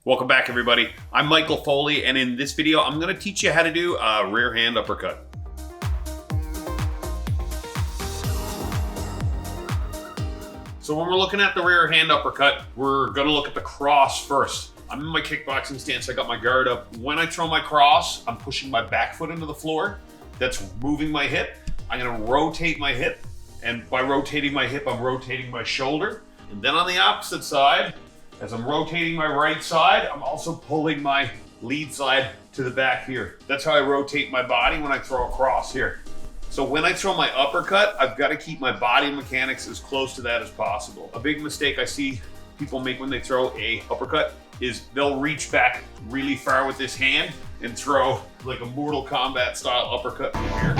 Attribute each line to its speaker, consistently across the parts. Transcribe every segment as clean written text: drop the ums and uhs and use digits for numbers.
Speaker 1: Welcome back, everybody. I'm Michael Foley, and in this video, I'm gonna teach you how to do a rear hand uppercut. So when we're looking at the rear hand uppercut, we're gonna look at the cross first. I'm in my kickboxing stance, I got my guard up. When I throw my cross, I'm pushing my back foot into the floor. That's moving my hip. I'm gonna rotate my hip, and by rotating my hip, I'm rotating my shoulder. And then on the opposite side, as I'm rotating my right side, I'm also pulling my lead side to the back here. That's how I rotate my body when I throw a cross here. So when I throw my uppercut, I've got to keep my body mechanics as close to that as possible. A big mistake I see people make when they throw a uppercut is they'll reach back really far with this hand and throw like a Mortal Kombat style uppercut from here.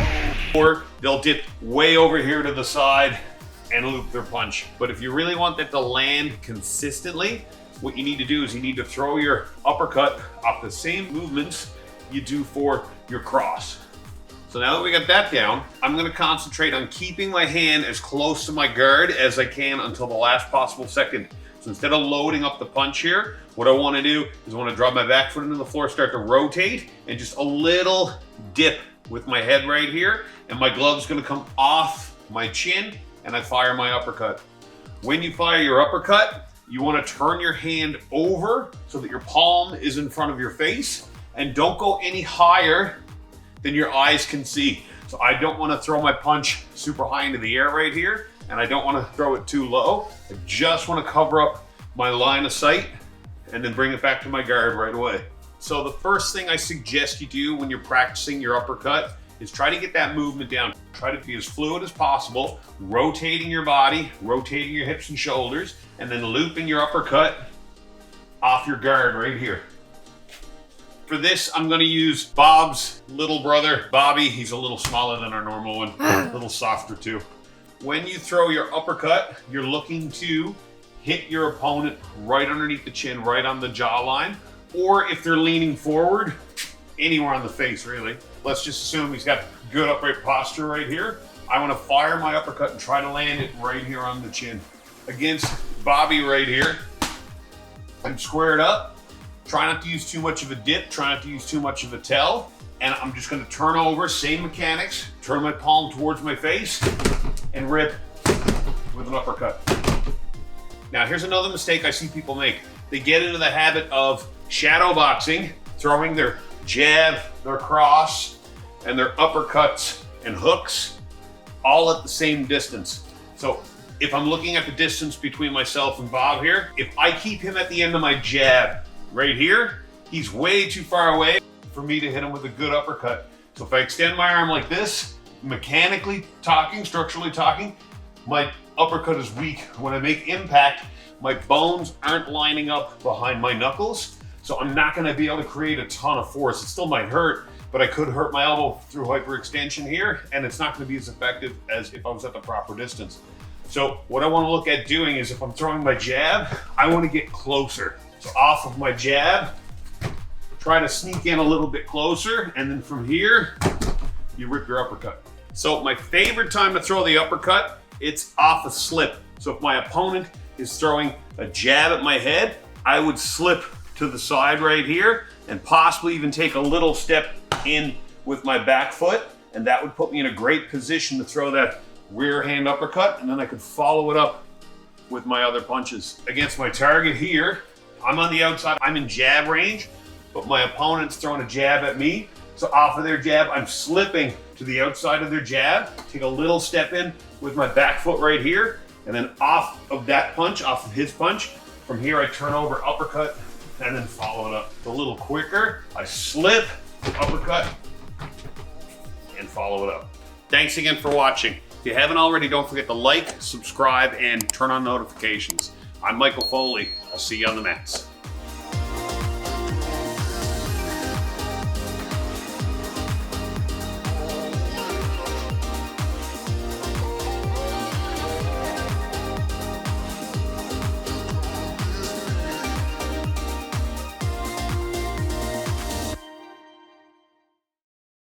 Speaker 1: Or they'll dip way over here to the side and loop their punch. But if you really want that to land consistently, what you need to do is you need to throw your uppercut off the same movements you do for your cross. So now that we got that down, I'm gonna concentrate on keeping my hand as close to my guard as I can until the last possible second. So instead of loading up the punch here, what I wanna do is I wanna drop my back foot into the floor, start to rotate, and just a little dip with my head right here, and my glove's gonna come off my chin, and I fire my uppercut. When you fire your uppercut, you want to turn your hand over so that your palm is in front of your face, and don't go any higher than your eyes can see. So I don't want to throw my punch super high into the air right here, and I don't want to throw it too low. I just want to cover up my line of sight and then bring it back to my guard right away. So the first thing I suggest you do when you're practicing your uppercut is try to get that movement down. Try to be as fluid as possible, rotating your body, rotating your hips and shoulders, and then looping your uppercut off your guard right here. For this, I'm gonna use Bob's little brother, Bobby. He's a little smaller than our normal one, a little softer too. When you throw your uppercut, you're looking to hit your opponent right underneath the chin, right on the jawline, or if they're leaning forward, anywhere on the face, really. Let's just assume he's got good upright posture right here. I want to fire my uppercut and try to land it right here on the chin. Against Bobby right here, I'm squared up. Try not to use too much of a dip, try not to use too much of a tell. And I'm just going to turn over, same mechanics, turn my palm towards my face and rip with an uppercut. Now here's another mistake I see people make. They get into the habit of shadow boxing, throwing their jab, their cross, and their uppercuts and hooks all at the same distance. So if I'm looking at the distance between myself and Bob here, if I keep him at the end of my jab right here, he's way too far away for me to hit him with a good uppercut. So if I extend my arm like this, mechanically talking, structurally talking, my uppercut is weak. When I make impact, my bones aren't lining up behind my knuckles, so I'm not gonna be able to create a ton of force. It still might hurt, but I could hurt my elbow through hyperextension here, and it's not gonna be as effective as if I was at the proper distance. So what I wanna look at doing is if I'm throwing my jab, I wanna get closer. So off of my jab, try to sneak in a little bit closer, and then from here, you rip your uppercut. So my favorite time to throw the uppercut, it's off a slip. So if my opponent is throwing a jab at my head, I would slip to the side right here and possibly even take a little step in with my back foot, and that would put me in a great position to throw that rear hand uppercut, and then I could follow it up with my other punches. Against my target here, I'm on the outside, I'm in jab range, but my opponent's throwing a jab at me. So off of their jab, I'm slipping to the outside of their jab, take a little step in with my back foot right here, and then off of that punch, off of his punch, from here I turn over uppercut and then follow it up. A little quicker, I slip, uppercut, and follow it up. Thanks again for watching. If you haven't already, don't forget to like, subscribe, and turn on notifications. I'm Michael Foley. I'll see you on the mats.